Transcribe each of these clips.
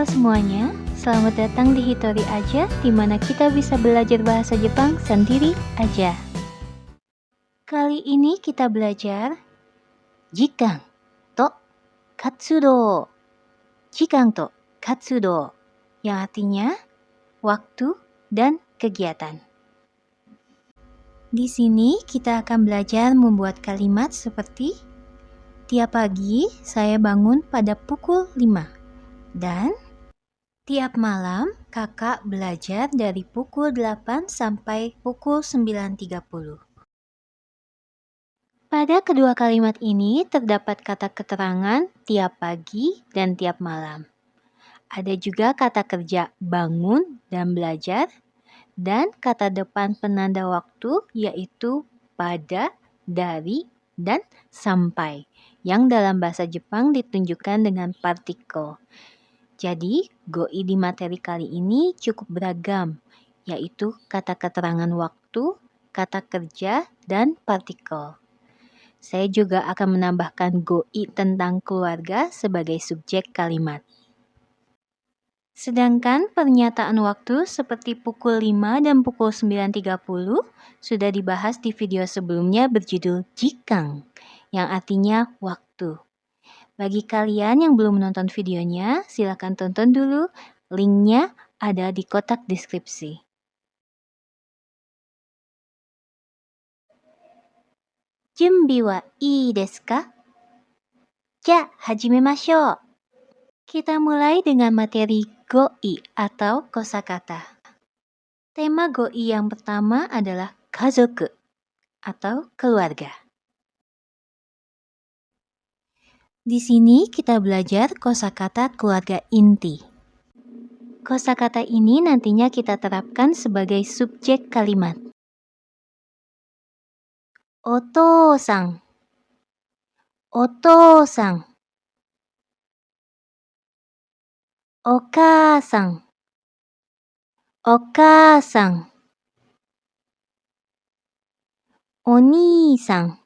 Halo semuanya, selamat datang di Hitori Aja, di mana kita bisa belajar bahasa Jepang sendiri aja. Kali ini kita belajar Jikan to Katsudo. Jikan to Katsudo, yang artinya waktu dan kegiatan. Di sini kita akan belajar membuat kalimat seperti tiap pagi saya bangun pada pukul 5 dan tiap malam kakak belajar dari pukul 8 sampai pukul 9.30. Pada kedua kalimat ini terdapat kata keterangan tiap pagi dan tiap malam. Ada juga kata kerja bangun dan belajar, dan kata depan penanda waktu yaitu pada, dari, dan sampai, yang dalam bahasa Jepang ditunjukkan dengan partikel. Jadi, GOI di materi kali ini cukup beragam, yaitu kata keterangan waktu, kata kerja, dan partikel. Saya juga akan menambahkan GOI tentang keluarga sebagai subjek kalimat. Sedangkan pernyataan waktu seperti pukul 5 dan pukul 9.30 sudah dibahas di video sebelumnya berjudul Jikang, yang artinya waktu. Bagi kalian yang belum menonton videonya, silakan tonton dulu. Linknya ada di kotak deskripsi. Junbi wa ii desu ka? Ja, hajimemashou. Kita mulai dengan materi GOI atau kosakata. Tema GOI yang pertama adalah kazoku atau keluarga. Di sini kita belajar kosakata keluarga inti. Kosakata ini nantinya kita terapkan sebagai subjek kalimat. Otousan, otousan. Okaasan, okaasan. Oniisan,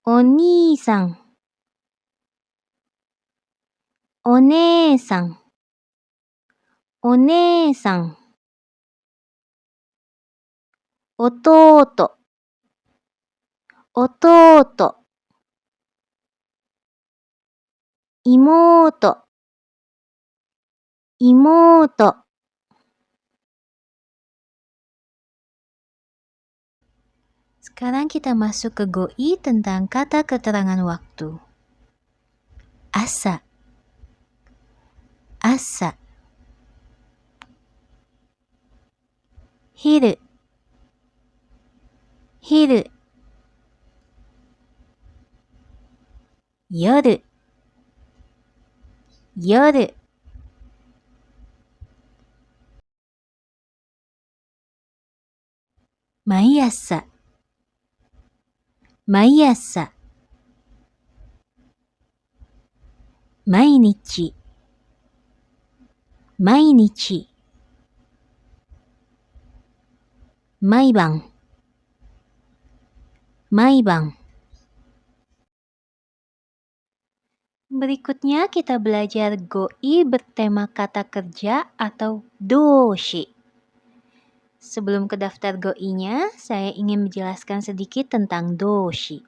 oniisan. Oneesan, oneesan. Otouto, otouto. Imouto, imouto. Sekarang kita masuk ke GOI tentang kata keterangan waktu. Asa, asa. Hiru, hiru. Yoru, yoru. Maiasa, maiasa. Mainichi, mainichi. Maiban, maiban. Berikutnya kita belajar GOI bertema kata kerja atau doshi. Sebelum ke daftar GOI-nya, saya ingin menjelaskan sedikit tentang doshi.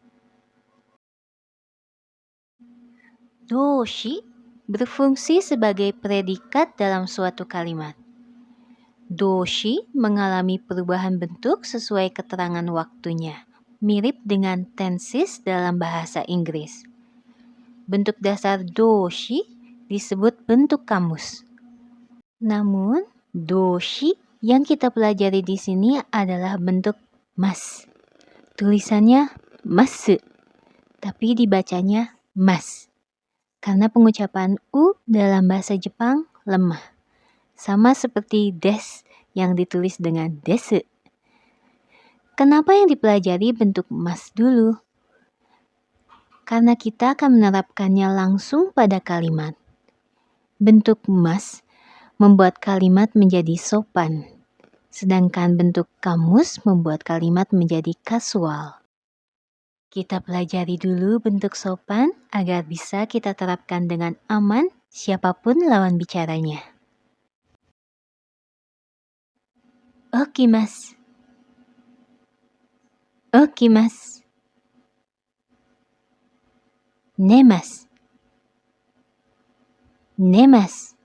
Doshi berfungsi sebagai predikat dalam suatu kalimat. Doshi mengalami perubahan bentuk sesuai keterangan waktunya, mirip dengan tenses dalam bahasa Inggris. Bentuk dasar doshi disebut bentuk kamus. Namun, doshi yang kita pelajari di sini adalah bentuk mas. Tulisannya masu, tapi dibacanya mas. Karena pengucapan u dalam bahasa Jepang lemah. Sama seperti des yang ditulis dengan desu. Kenapa yang dipelajari bentuk mas dulu? Karena kita akan menerapkannya langsung pada kalimat. Bentuk mas membuat kalimat menjadi sopan, sedangkan bentuk kamus membuat kalimat menjadi kasual. Kita pelajari dulu bentuk sopan agar bisa kita terapkan dengan aman siapapun lawan bicaranya. Okimasu. Okimasu. Nemasu. Nemasu.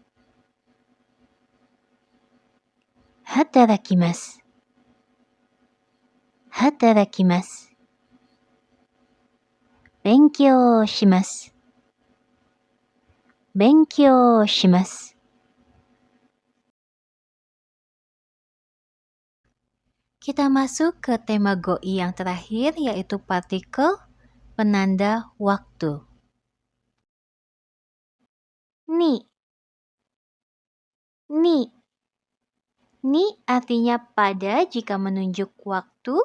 Hatarakimasu. Hatarakimasu. Benkyou shimasu. Benkyou shimasu. Kita masuk ke tema goi yang terakhir, yaitu partikel penanda waktu. Ni. Ni. Ni artinya pada jika menunjuk waktu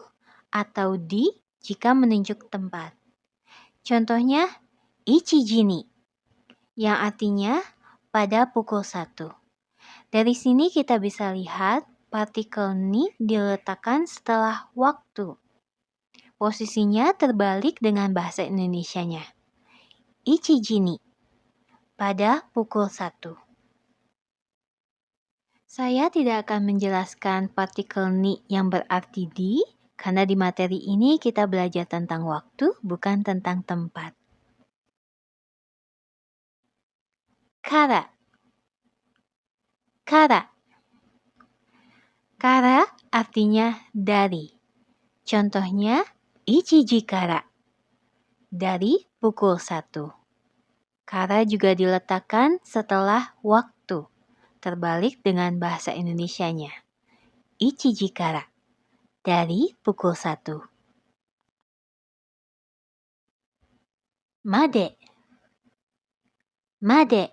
atau di jika menunjuk tempat. Contohnya, ichiji ni, yang artinya pada pukul 1. Dari sini kita bisa lihat partikel ni diletakkan setelah waktu. Posisinya terbalik dengan bahasa Indonesianya. Ichiji ni, pada pukul 1. Saya tidak akan menjelaskan partikel ni yang berarti di, karena di materi ini kita belajar tentang waktu, bukan tentang tempat. Kara. Kara. Kara artinya dari. Contohnya, ichiji kara, dari pukul 1. Kara juga diletakkan setelah waktu, terbalik dengan bahasa Indonesianya. Ichiji kara, dari pukul 1. Made. Made.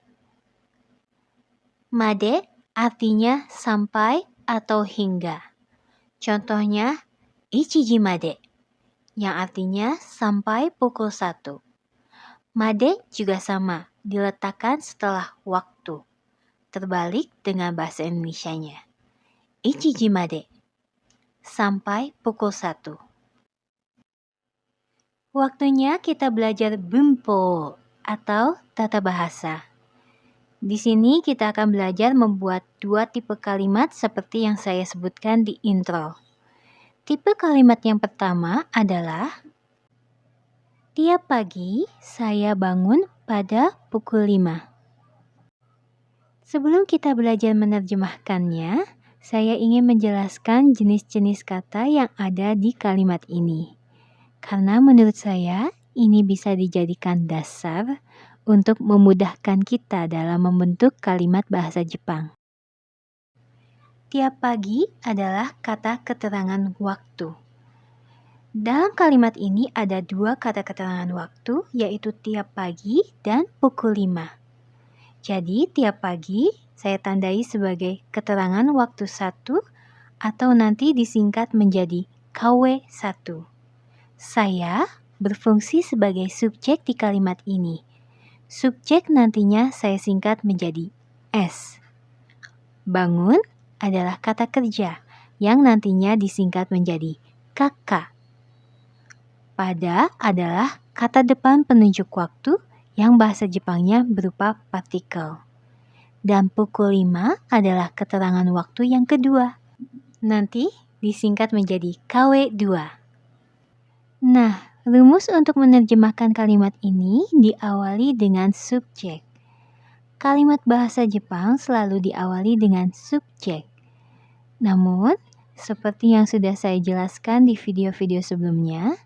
Made artinya sampai atau hingga. Contohnya, ichiji made, yang artinya sampai pukul 1. Made juga sama, diletakkan setelah waktu, terbalik dengan bahasa Indonesianya. Ichiji made, sampai pukul 1. Waktunya kita belajar bunpo atau tata bahasa. Di sini kita akan belajar membuat 2 tipe kalimat seperti yang saya sebutkan di intro. Tipe kalimat yang pertama adalah, tiap pagi saya bangun pada pukul 5. Sebelum kita belajar menerjemahkannya, saya ingin menjelaskan jenis-jenis kata yang ada di kalimat ini. Karena menurut saya, ini bisa dijadikan dasar untuk memudahkan kita dalam membentuk kalimat bahasa Jepang. Tiap pagi adalah kata keterangan waktu. Dalam kalimat ini ada 2 kata keterangan waktu, yaitu tiap pagi dan pukul 5. Jadi, tiap pagi saya tandai sebagai keterangan waktu 1 atau nanti disingkat menjadi KW1. Saya berfungsi sebagai subjek di kalimat ini. Subjek nantinya saya singkat menjadi S. Bangun adalah kata kerja yang nantinya disingkat menjadi KK. Pada adalah kata depan penunjuk waktu yang bahasa Jepangnya berupa partikel. Dan pukul 5 adalah keterangan waktu yang kedua. Nanti disingkat menjadi KW2. Nah, rumus untuk menerjemahkan kalimat ini diawali dengan subjek. Kalimat bahasa Jepang selalu diawali dengan subjek. Namun, seperti yang sudah saya jelaskan di video-video sebelumnya,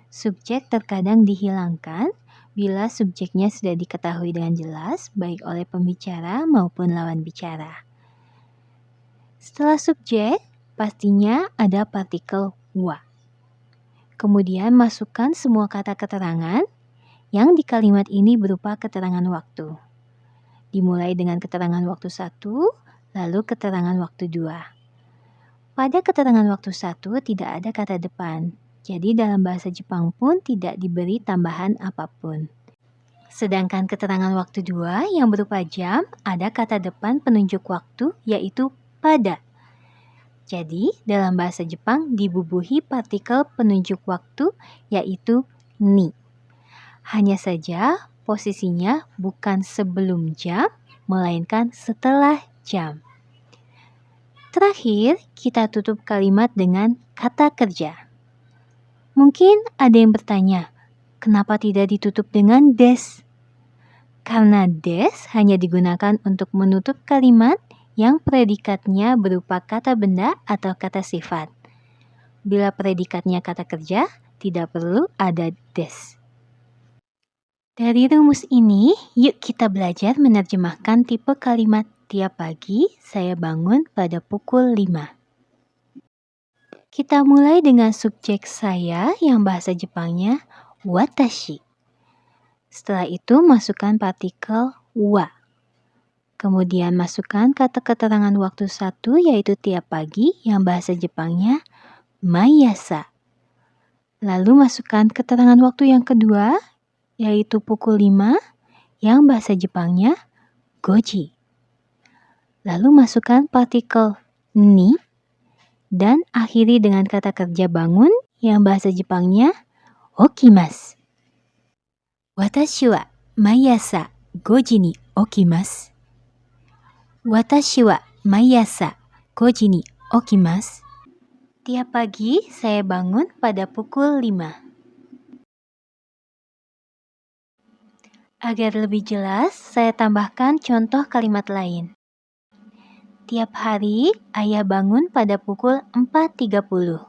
subjek terkadang dihilangkan bila subjeknya sudah diketahui dengan jelas baik oleh pembicara maupun lawan bicara. Setelah subjek, pastinya ada partikel wa. Kemudian masukkan semua kata keterangan yang di kalimat ini berupa keterangan waktu. Dimulai dengan keterangan waktu 1, lalu keterangan waktu 2. Pada keterangan waktu 1 tidak ada kata depan, jadi dalam bahasa Jepang pun tidak diberi tambahan apapun. Sedangkan keterangan waktu 2 yang berupa jam ada kata depan penunjuk waktu yaitu pada. Jadi, dalam bahasa Jepang dibubuhi partikel penunjuk waktu yaitu ni. Hanya saja, posisinya bukan sebelum jam, melainkan setelah jam. Terakhir, kita tutup kalimat dengan kata kerja. Mungkin ada yang bertanya, kenapa tidak ditutup dengan des? Karena des hanya digunakan untuk menutup kalimat yang predikatnya berupa kata benda atau kata sifat. Bila predikatnya kata kerja, tidak perlu ada des. Dari rumus ini, yuk kita belajar menerjemahkan tipe kalimat tiap pagi saya bangun pada pukul 5. Kita mulai dengan subjek saya yang bahasa Jepangnya watashi. Setelah itu masukkan partikel wa. Kemudian masukkan kata keterangan waktu 1 yaitu tiap pagi yang bahasa Jepangnya maiasa. Lalu masukkan keterangan waktu yang kedua yaitu pukul 5 yang bahasa Jepangnya goji. Lalu masukkan partikel ni dan akhiri dengan kata kerja bangun yang bahasa Jepangnya okimasu. Watashi wa maiasa 5時に起きます。Watashi wa maiasa 5時に起きます。Tiap pagi saya bangun pada pukul 5. Agar lebih jelas, saya tambahkan contoh kalimat lain. Tiap hari, ayah bangun pada pukul 4.30.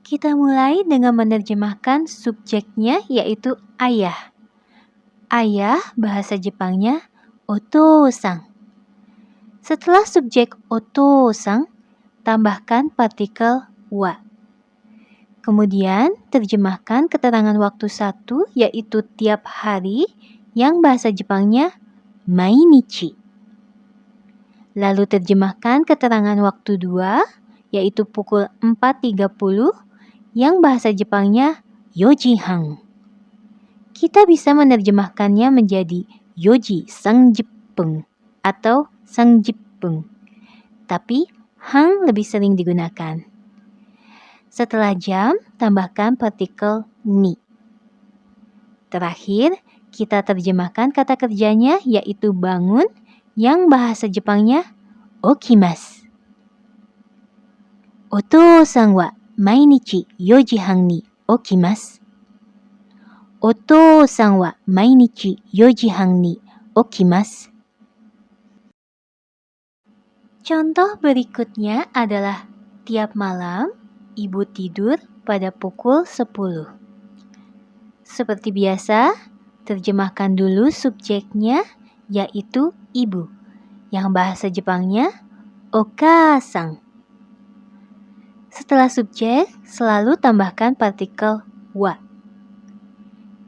Kita mulai dengan menerjemahkan subjeknya yaitu ayah. Ayah bahasa Jepangnya otou-san. Setelah subjek otou-san, tambahkan partikel wa. Kemudian terjemahkan keterangan waktu 1 yaitu tiap hari yang bahasa Jepangnya mainichi. Lalu terjemahkan keterangan waktu 2 yaitu pukul 4.30 yang bahasa Jepangnya yoji-han. Kita bisa menerjemahkannya menjadi yoji sangjippeung atau sangjippeung. Tapi han lebih sering digunakan. Setelah jam, tambahkan partikel ni. Terakhir, kita terjemahkan kata kerjanya yaitu bangun yang bahasa Jepangnya okimasu. Otousan wa mainichi 4時半に起きます。Otousan wa mainichi 4時半に起きます。Contoh berikutnya adalah tiap malam ibu tidur pada pukul 10. Seperti biasa, terjemahkan dulu subjeknya yaitu ibu, yang bahasa Jepangnya oka-san. Setelah subjek, selalu tambahkan partikel wa.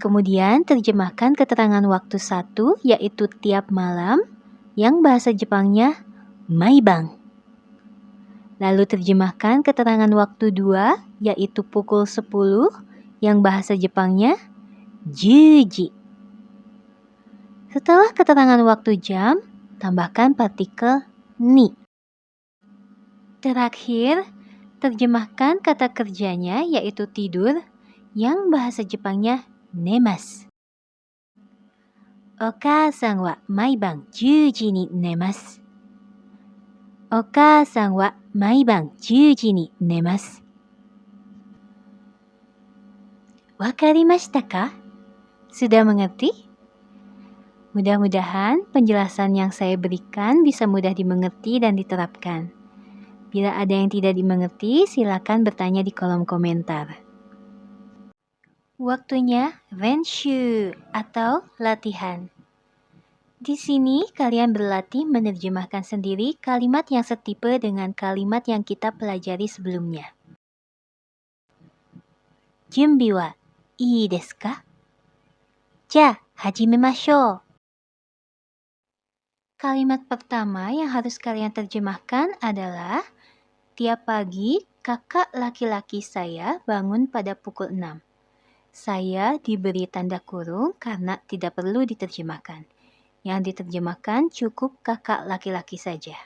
Kemudian terjemahkan keterangan waktu 1 yaitu tiap malam, yang bahasa Jepangnya maibang. Lalu terjemahkan keterangan waktu 2 yaitu pukul 10, yang bahasa Jepangnya 10時. Setelah keterangan waktu jam, tambahkan partikel ni. Terakhir, terjemahkan kata kerjanya yaitu tidur yang bahasa Jepangnya nemasu. Oka-san wa maibang 10時に寝ます。Oka-san wa maibang 10時に寝ます。Wakarimashita ka? Sudah mengerti? Mudah-mudahan penjelasan yang saya berikan bisa mudah dimengerti dan diterapkan. Bila ada yang tidak dimengerti, silakan bertanya di kolom komentar. Waktunya renshu atau latihan. Di sini kalian berlatih menerjemahkan sendiri kalimat yang setipe dengan kalimat yang kita pelajari sebelumnya. Junbi wa ii desu ka? Ja, hajimemashou. Kalimat pertama yang harus kalian terjemahkan adalah tiap pagi kakak laki-laki saya bangun pada pukul 6. Saya diberi tanda kurung karena tidak perlu diterjemahkan. Yang diterjemahkan cukup kakak laki-laki saja.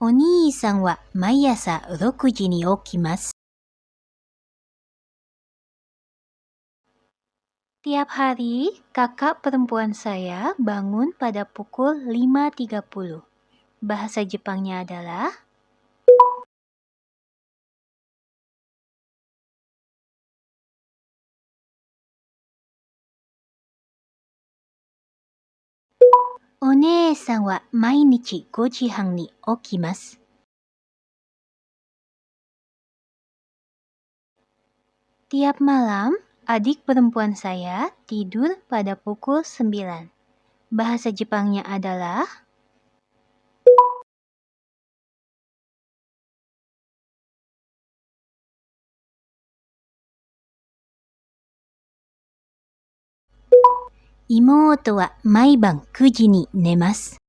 お兄さんは毎朝6時に起きます。Tiap hari, kakak perempuan saya bangun pada pukul 5.30. Bahasa Jepangnya adalah One-san wa mainichi 5時半に起きます。Tiap malam, adik perempuan saya tidur pada pukul 9. Bahasa Jepangnya adalah Imoto wa maiban 9時に寝ます。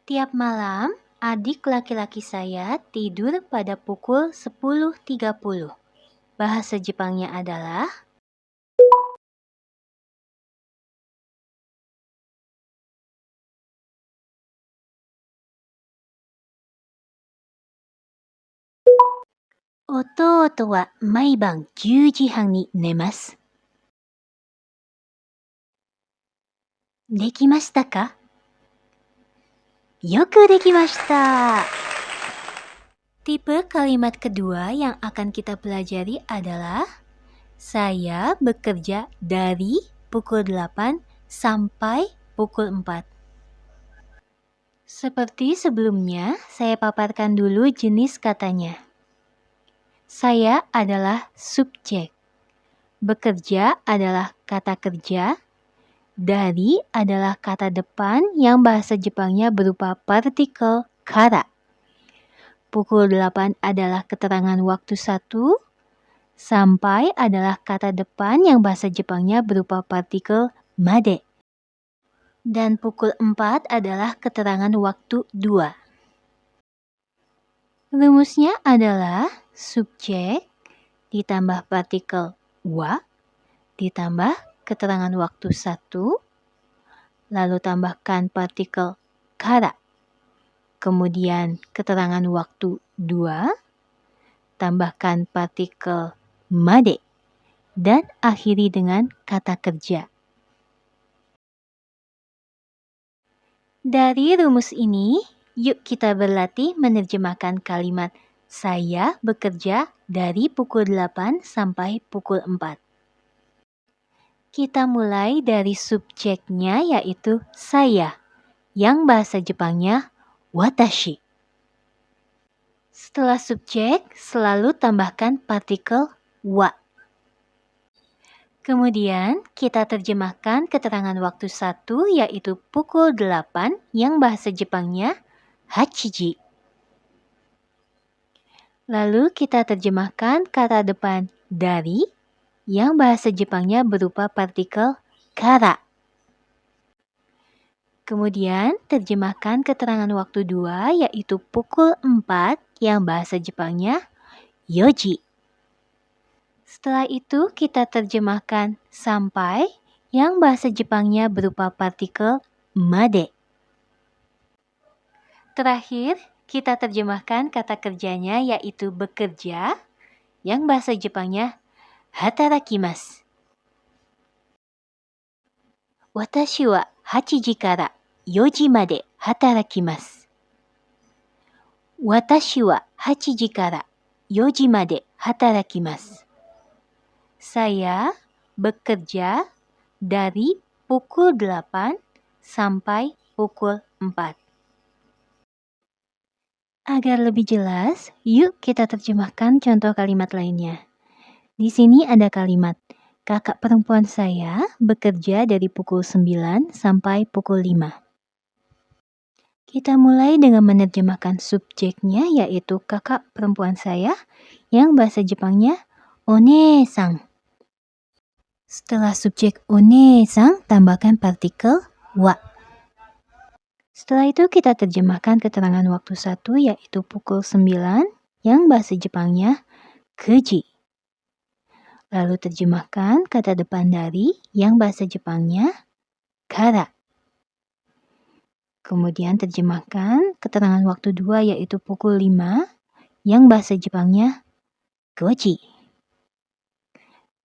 Tiap malam, adik laki-laki saya tidur pada pukul 10.30. Bahasa Jepangnya adalah Ototo wa maiban 10時半に寝ます。できましたか？よくできました。Tipe kalimat kedua yang akan kita pelajari adalah saya bekerja dari pukul 8 sampai pukul 4. Seperti sebelumnya, saya paparkan dulu jenis katanya. Saya adalah subjek. Bekerja adalah kata kerja. Dari adalah kata depan yang bahasa Jepangnya berupa partikel kara. Pukul 8 adalah keterangan waktu 1. Sampai adalah kata depan yang bahasa Jepangnya berupa partikel made. Dan pukul 4 adalah keterangan waktu 2. Rumusnya adalah subjek ditambah partikel wa ditambah keterangan waktu 1, lalu tambahkan partikel kara, kemudian keterangan waktu 2, tambahkan partikel made, dan akhiri dengan kata kerja. Dari rumus ini, yuk kita berlatih menerjemahkan kalimat saya bekerja dari pukul 8 sampai pukul 4. Kita mulai dari subjeknya yaitu saya, yang bahasa Jepangnya watashi. Setelah subjek, selalu tambahkan partikel wa. Kemudian, kita terjemahkan keterangan waktu 1 yaitu pukul 8 yang bahasa Jepangnya hachiji. Lalu kita terjemahkan kata depan dari yang bahasa Jepangnya berupa partikel kara. Kemudian terjemahkan keterangan waktu 2 yaitu pukul 4 yang bahasa Jepangnya yoji. Setelah itu kita terjemahkan sampai yang bahasa Jepangnya berupa partikel made. Terakhir, kita terjemahkan kata kerjanya yaitu bekerja yang bahasa Jepangnya hatarakimasu. Watashi wa 8時から4時まで働きます。私は8時から4時まで働きます。Saya bekerja dari pukul 8 sampai pukul 4. Agar lebih jelas, yuk kita terjemahkan contoh kalimat lainnya. Di sini ada kalimat, kakak perempuan saya bekerja dari pukul 9 sampai pukul 5. Kita mulai dengan menerjemahkan subjeknya yaitu kakak perempuan saya yang bahasa Jepangnya one-san. Setelah subjek one-san, tambahkan partikel wa. Setelah itu kita terjemahkan keterangan waktu 1 yaitu pukul 9 yang bahasa Jepangnya kuji. Lalu terjemahkan kata depan dari yang bahasa Jepangnya kara. Kemudian terjemahkan keterangan waktu 2 yaitu pukul 5 yang bahasa Jepangnya goji.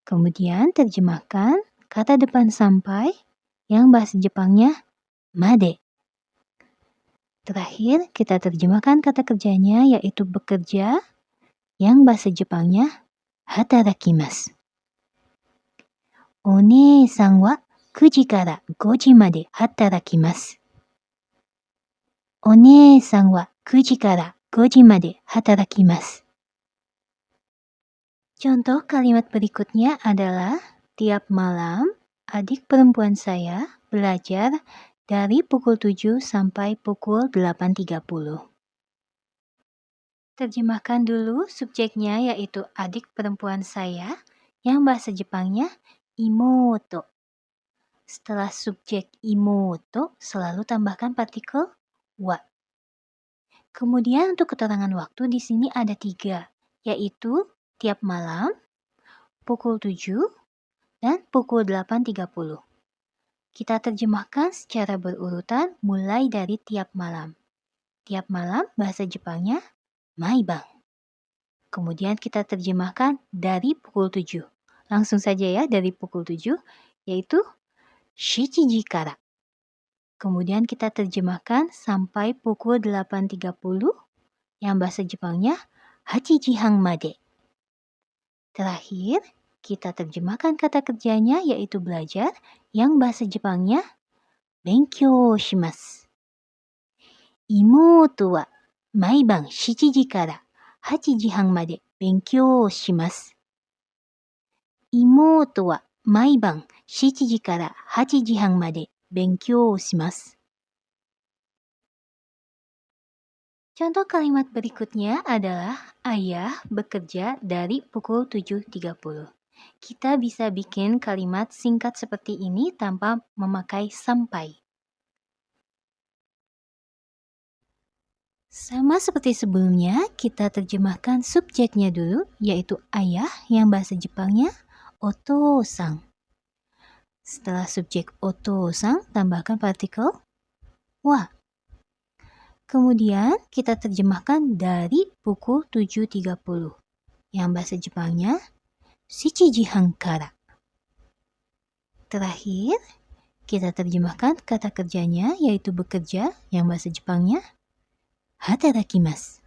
Kemudian terjemahkan kata depan sampai yang bahasa Jepangnya made. Terakhir, kita terjemahkan kata kerjanya yaitu bekerja yang bahasa Jepangnya hatarakimasu. Onee-san wa 9時から5時まで働きます。お姉さんは9時から5時まで働きます。Contoh kalimat berikutnya adalah tiap malam adik perempuan saya belajar dari pukul 7 sampai pukul 8.30. Terjemahkan dulu subjeknya yaitu adik perempuan saya yang bahasa Jepangnya imoto. Setelah subjek imoto selalu tambahkan partikel wa. Kemudian untuk keterangan waktu di sini ada 3, yaitu tiap malam, pukul 7, dan pukul 8.30. Kita terjemahkan secara berurutan mulai dari tiap malam. Tiap malam bahasa Jepangnya maibang. Kemudian kita terjemahkan dari pukul 7. Langsung saja ya dari pukul 7, yaitu 7時から. Kemudian kita terjemahkan sampai pukul 8.30 yang bahasa Jepangnya 8時半まで. Terakhir, kita terjemahkan kata kerjanya yaitu belajar yang bahasa Jepangnya benkyou shimasu. Imoto wa maiban 7時から8時半まで勉強します。妹は毎晩7時から8時半まで勉強します。Contoh kalimat berikutnya adalah ayah bekerja dari pukul 7.30. Kita bisa bikin kalimat singkat seperti ini tanpa memakai sampai. Sama seperti sebelumnya, kita terjemahkan subjeknya dulu, yaitu ayah yang bahasa Jepangnya otou-san. Setelah subjek otou-san, tambahkan partikel wa. Kemudian kita terjemahkan dari pukul 7.30 yang bahasa Jepangnya 7時半から. Terakhir, kita terjemahkan kata kerjanya yaitu bekerja yang bahasa Jepangnya hatarakimasu.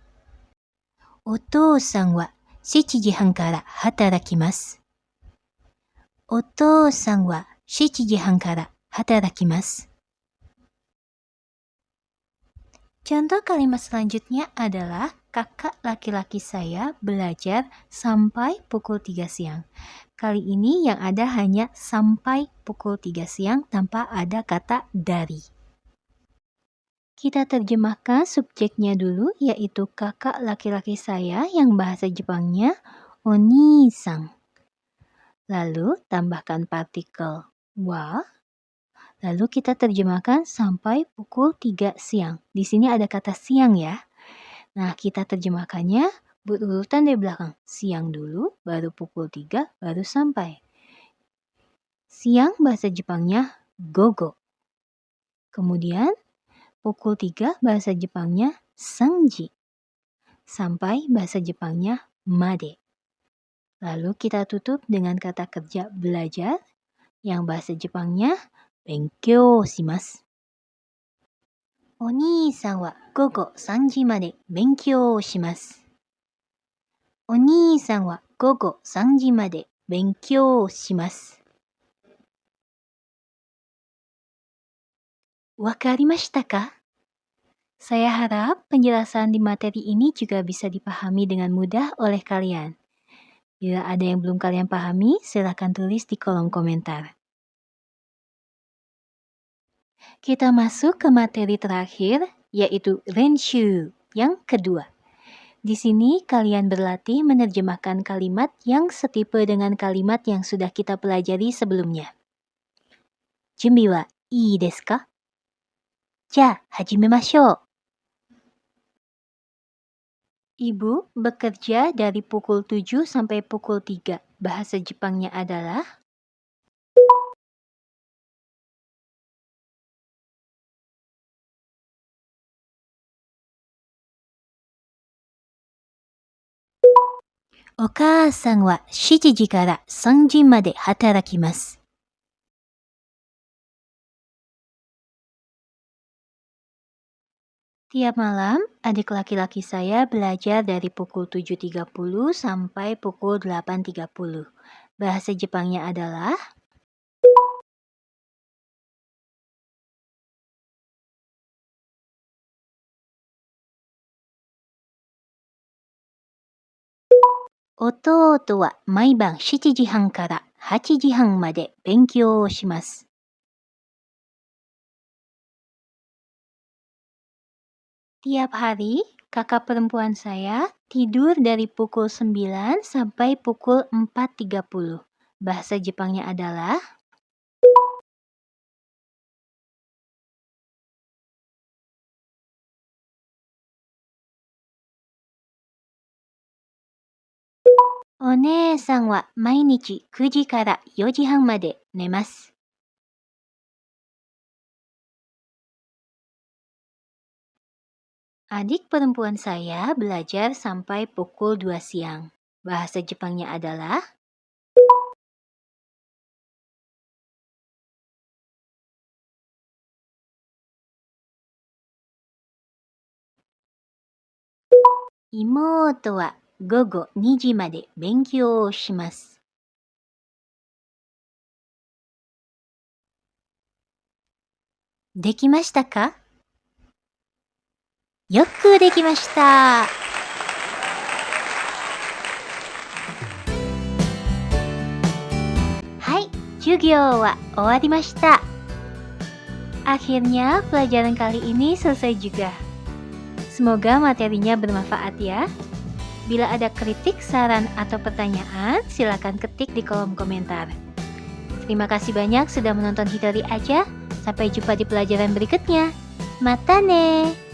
Otou-san wa 7時半から働きます。お父さんは7時半から働きます. Contoh kalimat selanjutnya adalah kakak laki-laki saya belajar sampai pukul 3 siang. Kali ini yang ada hanya sampai pukul 3 siang tanpa ada kata dari. Kita terjemahkan subjeknya dulu yaitu kakak laki-laki saya yang bahasa Jepangnya oni-san. Lalu tambahkan partikel wa. Lalu kita terjemahkan sampai pukul 3 siang. Di sini ada kata siang ya. Nah, kita terjemahkannya berurutan dari belakang. Siang dulu, baru pukul 3, baru sampai. Siang bahasa Jepangnya gogo. Kemudian pukul 3 bahasa Jepangnya sanji. Sampai bahasa Jepangnya made. Lalu kita tutup dengan kata kerja belajar yang bahasa Jepangnya benkyou shimasu. お兄さんは午後3時まで勉強をします。お兄さんは午後3時まで勉強をします。わかりましたか? Saya harap penjelasan di materi ini juga bisa dipahami dengan mudah oleh kalian. Bila ada yang belum kalian pahami, silakan tulis di kolom komentar. Kita masuk ke materi terakhir, yaitu renshu yang kedua. Di sini kalian berlatih menerjemahkan kalimat yang setipe dengan kalimat yang sudah kita pelajari sebelumnya. Junbi wa ii desu ka? Ja, hajimemashou. Ibu bekerja dari pukul 7 sampai pukul 3. Bahasa Jepangnya adalah お母さんは7時から3時まで働きます。Tiap malam, adik laki-laki saya belajar dari pukul 7.30 sampai pukul 8.30. Bahasa Jepangnya adalah Ototo wa maiban 7時半から8時半まで勉強をします。Tiap hari, kakak perempuan saya tidur dari pukul 9 sampai pukul 4.30. Bahasa Jepangnya adalahお姉さんは毎日9時から4時半まで寝ます。Adik perempuan saya belajar sampai pukul 2 siang. Bahasa Jepangnya adalah Imoto wa gogo 2時まで勉強をします。できましたか？よくできました。はい、授業は終わりました。Akhirnya pelajaran kali ini selesai juga. Semoga materinya bermanfaat ya. Bila ada kritik, saran, atau pertanyaan, silakan ketik di kolom komentar. Terima kasih banyak sudah menonton Hitori aja. Sampai jumpa di pelajaran berikutnya. Mata ne!